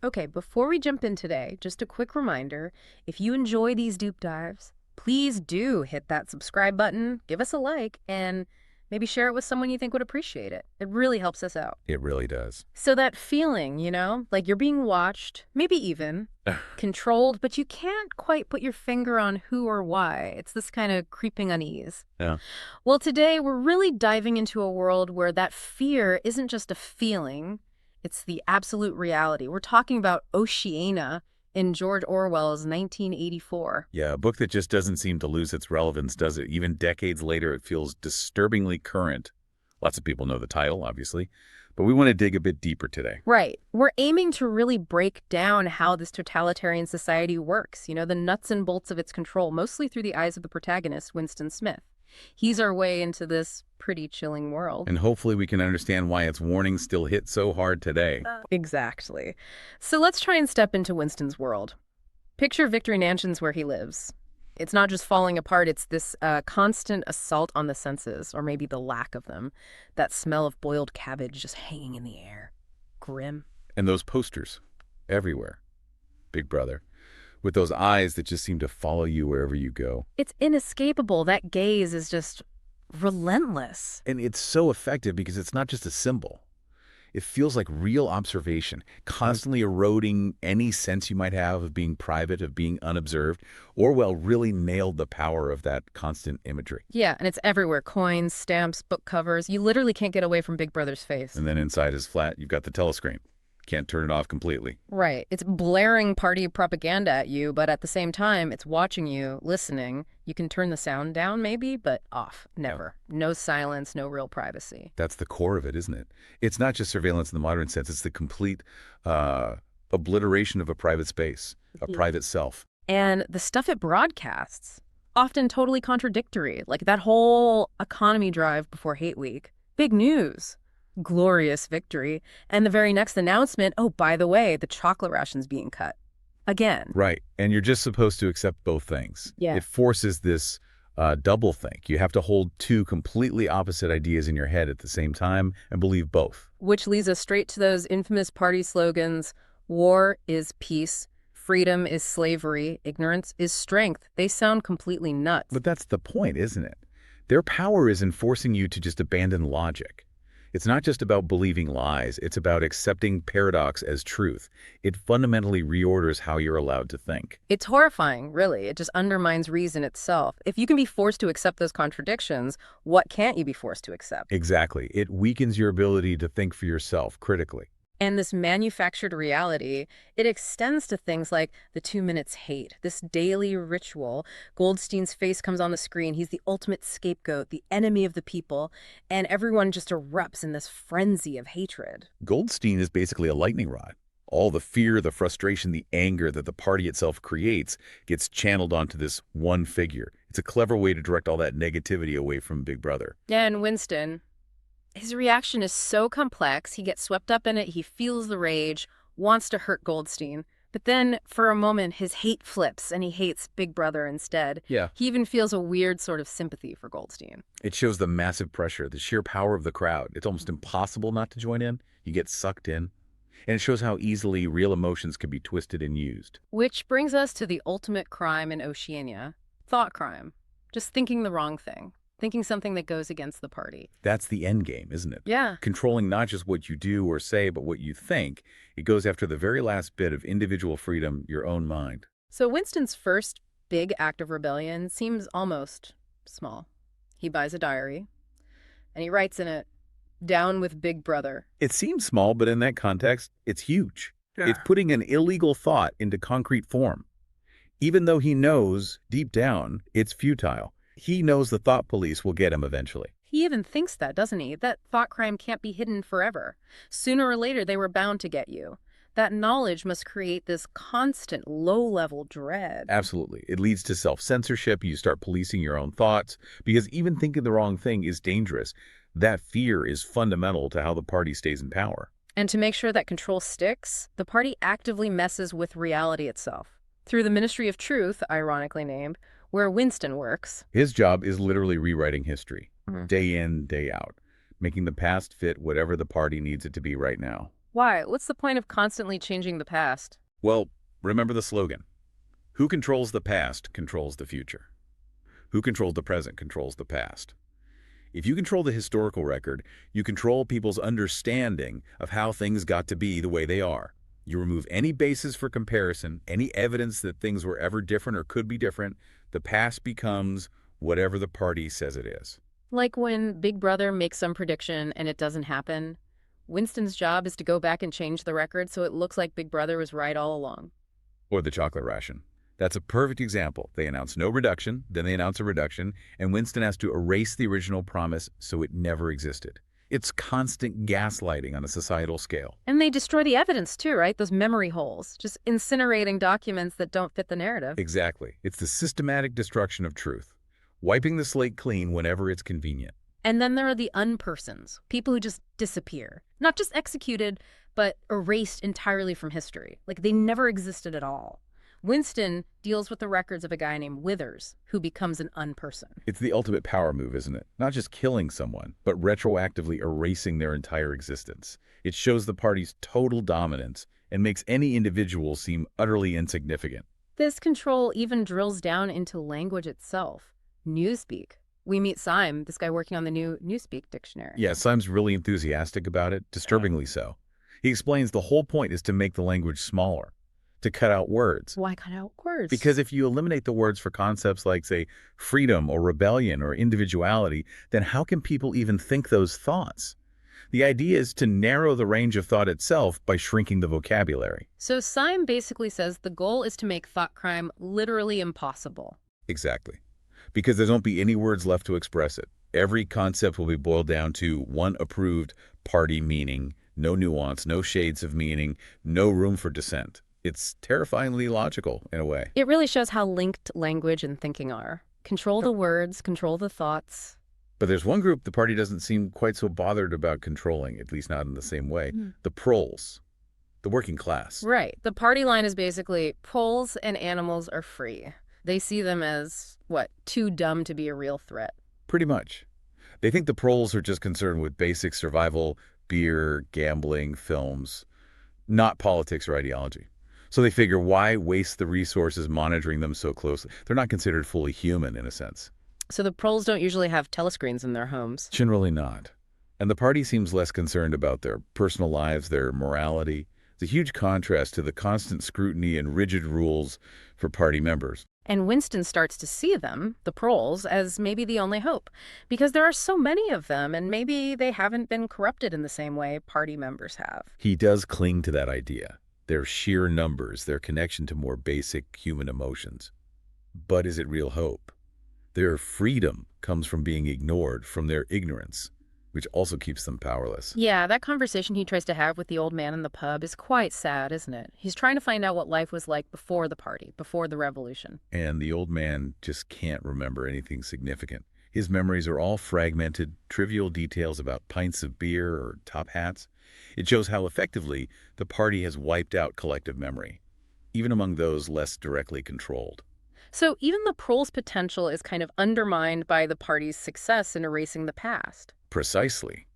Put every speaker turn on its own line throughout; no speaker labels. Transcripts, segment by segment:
Okay, before we jump in today, just a quick reminder, if you enjoy these deep dives, please do hit that subscribe button, give us a like, and maybe share it with someone you think would appreciate it. It really helps us out.
It really does.
So that feeling, like you're being watched, maybe even controlled, but you can't quite put your finger on who or why. It's this kind of creeping unease.
Yeah.
Well, today we're really diving into a world where that fear isn't just a feeling, it's the absolute reality. We're talking about Oceania in George Orwell's 1984.
Yeah, a book that just doesn't seem to lose its relevance, does it? Even decades later, it feels disturbingly current. Lots of people know the title, obviously, but we want to dig a bit deeper today.
Right. We're aiming to really break down how this totalitarian society works, the nuts and bolts of its control, mostly through the eyes of the protagonist, Winston Smith. He's our way into this pretty chilling world.
And hopefully we can understand why its warnings still hit so hard today.
Exactly. So let's try and step into Winston's world. Picture Victory Mansions where he lives. It's not just falling apart, it's this constant assault on the senses, or maybe the lack of them. That smell of boiled cabbage just hanging in the air. Grim.
And those posters everywhere. Big Brother. With those eyes that just seem to follow you wherever you go.
It's inescapable. That gaze is just relentless.
And it's so effective because it's not just a symbol. It feels like real observation, constantly eroding any sense you might have of being private, of being unobserved. Orwell really nailed the power of that constant imagery.
Yeah, and it's everywhere. Coins, stamps, book covers. You literally can't get away from Big Brother's face.
And then inside his flat, you've got the telescreen. Can't turn it off completely.
Right. It's blaring party propaganda at you, but at the same time, it's watching you, listening. You can turn the sound down maybe, but off. Never. No silence, no real privacy.
That's the core of it, isn't it? It's not just surveillance in the modern sense. It's the complete obliteration of a private space, a private self.
And the stuff it broadcasts, often totally contradictory, like that whole economy drive before Hate Week. Big news. Glorious victory. And the very next announcement, oh, by the way, the chocolate ration's being cut. Again.
Right. And you're just supposed to accept both things.
Yeah.
It forces this doublethink. You have to hold two completely opposite ideas in your head at the same time and believe both.
Which leads us straight to those infamous party slogans, war is peace, freedom is slavery, ignorance is strength. They sound completely nuts.
But that's the point, isn't it? Their power is in forcing you to just abandon logic. It's not just about believing lies, it's about accepting paradox as truth. It fundamentally reorders how you're allowed to think.
It's horrifying, really. It just undermines reason itself. If you can be forced to accept those contradictions, what can't you be forced to accept?
Exactly. It weakens your ability to think for yourself critically.
And this manufactured reality, it extends to things like the 2 minutes hate, this daily ritual. Goldstein's face comes on the screen. He's the ultimate scapegoat, the enemy of the people, and everyone just erupts in this frenzy of hatred.
Goldstein is basically a lightning rod. All the fear, the frustration, the anger that the party itself creates gets channeled onto this one figure. It's a clever way to direct all that negativity away from Big Brother.
Yeah, and Winston, his reaction is so complex. He gets swept up in it. He feels the rage, wants to hurt Goldstein. But then, for a moment, his hate flips and he hates Big Brother instead.
Yeah.
He even feels a weird sort of sympathy for Goldstein.
It shows the massive pressure, the sheer power of the crowd. It's almost impossible not to join in. You get sucked in. And it shows how easily real emotions can be twisted and used.
Which brings us to the ultimate crime in Oceania, Thoughtcrime. Just thinking the wrong thing. Thinking something that goes against the party.
That's the end game, isn't it?
Yeah.
Controlling not just what you do or say, but what you think. It goes after the very last bit of individual freedom, your own mind.
So Winston's first big act of rebellion seems almost small. He buys a diary, and he writes in it, "Down with Big Brother."
It seems small, but in that context, it's huge. Yeah. It's putting an illegal thought into concrete form. Even though he knows, deep down, it's futile. He knows the thought police will get him eventually.
He even thinks that, doesn't he? That thought crime can't be hidden forever. Sooner or later, they were bound to get you. That knowledge must create this constant low-level dread.
Absolutely. It leads to self-censorship. You start policing your own thoughts because even thinking the wrong thing is dangerous. That fear is fundamental to how the party stays in power.
And to make sure that control sticks, the party actively messes with reality itself. Through the Ministry of Truth, ironically named, where Winston works.
His job is literally rewriting history, day in, day out, making the past fit whatever the party needs it to be right now.
Why? What's the point of constantly changing the past?
Well, remember the slogan. Who controls the past controls the future. Who controls the present controls the past. If you control the historical record, you control people's understanding of how things got to be the way they are. You remove any basis for comparison, any evidence that things were ever different or could be different, the past becomes whatever the party says it is.
Like when Big Brother makes some prediction and it doesn't happen, Winston's job is to go back and change the record so it looks like Big Brother was right all along.
Or the chocolate ration. That's a perfect example. They announce no reduction, then they announce a reduction, and Winston has to erase the original promise so it never existed. It's constant gaslighting on a societal scale.
And they destroy the evidence too, right? Those memory holes, just incinerating documents that don't fit the narrative.
Exactly. It's the systematic destruction of truth, wiping the slate clean whenever it's convenient.
And then there are the unpersons, people who just disappear. Not just executed, but erased entirely from history. Like they never existed at all. Winston deals with the records of a guy named Withers, who becomes an unperson.
It's the ultimate power move, isn't it? Not just killing someone, but retroactively erasing their entire existence. It shows the party's total dominance and makes any individual seem utterly insignificant.
This control even drills down into language itself. Newspeak. We meet Syme, this guy working on the new Newspeak dictionary.
Yeah, Syme's really enthusiastic about it, disturbingly so. He explains the whole point is to make the language smaller, to cut out words.
Why cut out words?
Because if you eliminate the words for concepts like, say, freedom or rebellion or individuality, then how can people even think those thoughts? The idea is to narrow the range of thought itself by shrinking the vocabulary.
So Syme basically says the goal is to make thought crime literally impossible.
Exactly. Because there won't be any words left to express it. Every concept will be boiled down to one approved party meaning, no nuance, no shades of meaning, no room for dissent. It's terrifyingly logical, in a way.
It really shows how linked language and thinking are. Control the words, control the thoughts.
But there's one group the party doesn't seem quite so bothered about controlling, at least not in the same way. The proles, the working class.
Right. The party line is basically proles and animals are free. They see them as, what, too dumb to be a real threat.
Pretty much. They think the proles are just concerned with basic survival, beer, gambling, films, not politics or ideology. So they figure, why waste the resources monitoring them so closely? They're not considered fully human, in a sense.
So the proles don't usually have telescreens in their homes.
Generally not. And the party seems less concerned about their personal lives, their morality. It's a huge contrast to the constant scrutiny and rigid rules for party members.
And Winston starts to see them, the proles, as maybe the only hope. Because there are so many of them, and maybe they haven't been corrupted in the same way party members have.
He does cling to that idea. Their sheer numbers, their connection to more basic human emotions. But is it real hope? Their freedom comes from being ignored, from their ignorance, which also keeps them powerless.
Yeah, that conversation he tries to have with the old man in the pub is quite sad, isn't it? He's trying to find out what life was like before the party, before the revolution.
And the old man just can't remember anything significant. His memories are all fragmented, trivial details about pints of beer or top hats. It shows how effectively the party has wiped out collective memory, even among those less directly controlled.
So even the proles' potential is kind of undermined by the party's success in erasing the past.
Precisely.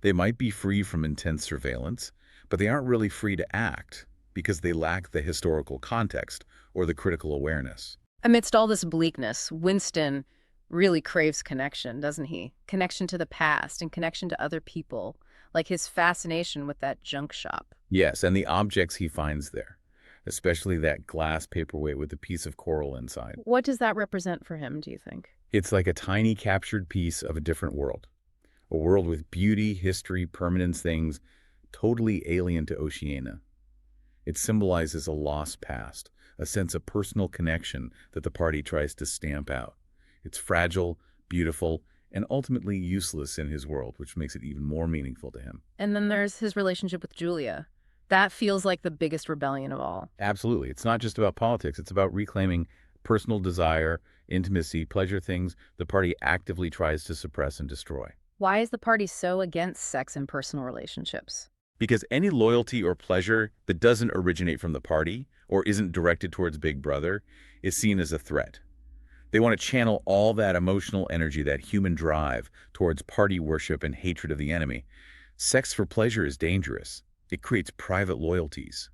They might be free from intense surveillance, but they aren't really free to act because they lack the historical context or the critical awareness.
Amidst all this bleakness, Winston really craves connection, doesn't he? Connection to the past and connection to other people, like his fascination with that junk shop.
Yes, and the objects he finds there, especially that glass paperweight with a piece of coral inside.
What does that represent for him, do you think?
It's like a tiny captured piece of a different world. A world with beauty, history, permanence, things totally alien to Oceania. It symbolizes a lost past, a sense of personal connection that the party tries to stamp out. It's fragile, beautiful, and ultimately useless in his world, which makes it even more meaningful to him.
And then there's his relationship with Julia. That feels like the biggest rebellion of all.
Absolutely. It's not just about politics. It's about reclaiming personal desire, intimacy, pleasure, things the party actively tries to suppress and destroy.
Why is the party so against sex and personal relationships?
Because any loyalty or pleasure that doesn't originate from the party or isn't directed towards Big Brother is seen as a threat. They want to channel all that emotional energy, that human drive, towards party worship and hatred of the enemy. Sex for pleasure is dangerous. It creates private loyalties.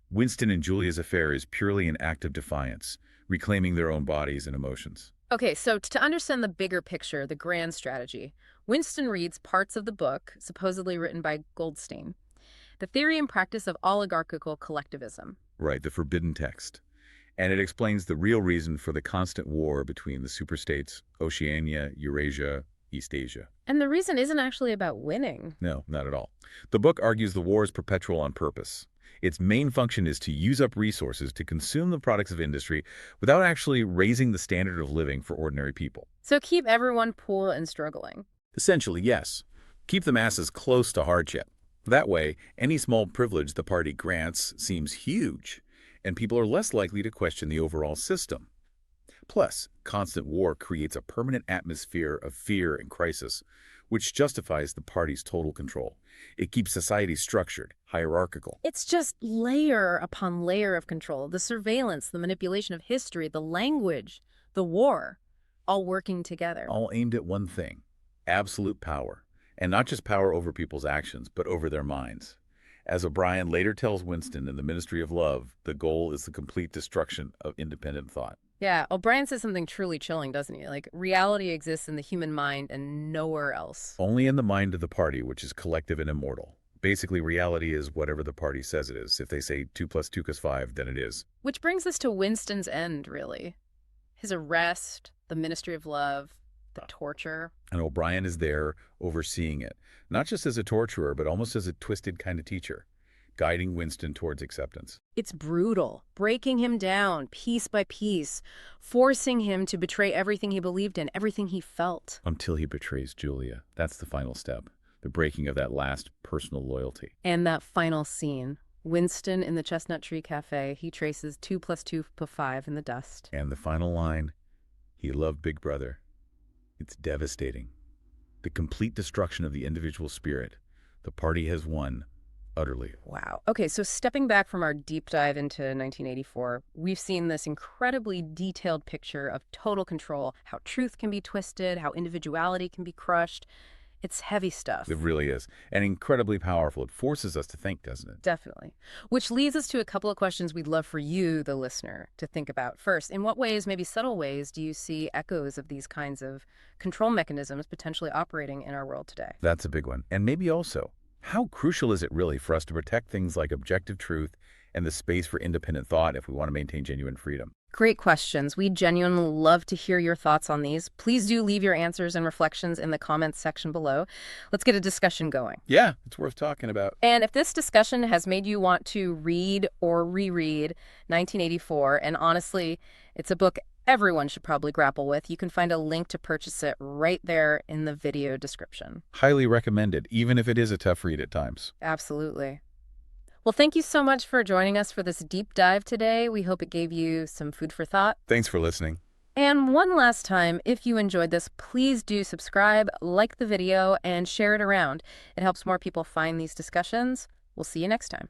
Winston and Julia's affair is purely an act of defiance, reclaiming their own bodies and emotions.
Okay, so to understand the bigger picture, the grand strategy, Winston reads parts of the book, supposedly written by Goldstein, The Theory and Practice of Oligarchical Collectivism.
Right, the forbidden text. And it explains the real reason for the constant war between the superstates, Oceania, Eurasia, East Asia.
And the reason isn't actually about winning.
No, not at all. The book argues the war is perpetual on purpose. Its main function is to use up resources to consume the products of industry without actually raising the standard of living for ordinary people.
So keep everyone poor and struggling.
Essentially, yes. Keep the masses close to hardship. That way, any small privilege the party grants seems huge, and people are less likely to question the overall system. Plus, constant war creates a permanent atmosphere of fear and crisis, which justifies the party's total control. It keeps society structured, hierarchical.
It's just layer upon layer of control. The surveillance, the manipulation of history, the language, the war, all working together.
All aimed at one thing, absolute power. And not just power over people's actions, but over their minds. As O'Brien later tells Winston in The Ministry of Love, the goal is the complete destruction of independent thought.
Yeah, O'Brien says something truly chilling, doesn't he? Like, reality exists in the human mind and nowhere else.
Only in the mind of the party, which is collective and immortal. Basically, reality is whatever the party says it is. If they say 2 + 2 = 5, then it is.
Which brings us to Winston's end, really. His arrest, the Ministry of Love, the torture.
And O'Brien is there overseeing it, not just as a torturer, but almost as a twisted kind of teacher, guiding Winston towards acceptance.
It's brutal, breaking him down piece by piece, forcing him to betray everything he believed in, everything he felt.
Until he betrays Julia. That's the final step, the breaking of that last personal loyalty.
And that final scene, Winston in the Chestnut Tree Cafe, he traces 2 + 2 = 5 in the dust.
And the final line, he loved Big Brother. It's devastating. The complete destruction of the individual spirit. The party has won, utterly.
Wow. Okay, so stepping back from our deep dive into 1984, we've seen this incredibly detailed picture of total control, how truth can be twisted, how individuality can be crushed. It's heavy stuff.
It really is. And incredibly powerful. It forces us to think, doesn't it?
Definitely. Which leads us to a couple of questions we'd love for you, the listener, to think about. First, in what ways, maybe subtle ways, do you see echoes of these kinds of control mechanisms potentially operating in our world today?
That's a big one. And maybe also, how crucial is it really for us to protect things like objective truth and the space for independent thought if we want to maintain genuine freedom?
Great questions. We genuinely love to hear your thoughts on these. Please do leave your answers and reflections in the comments section below. Let's get a discussion going.
Yeah, it's worth talking about.
And if this discussion has made you want to read or reread 1984, and honestly, it's a book everyone should probably grapple with, you can find a link to purchase it right there in the video description.
Highly recommended, even if it is a tough read at times.
Absolutely. Well, thank you so much for joining us for this deep dive today. We hope it gave you some food for thought.
Thanks for listening.
And one last time, if you enjoyed this, please do subscribe, like the video, and share it around. It helps more people find these discussions. We'll see you next time.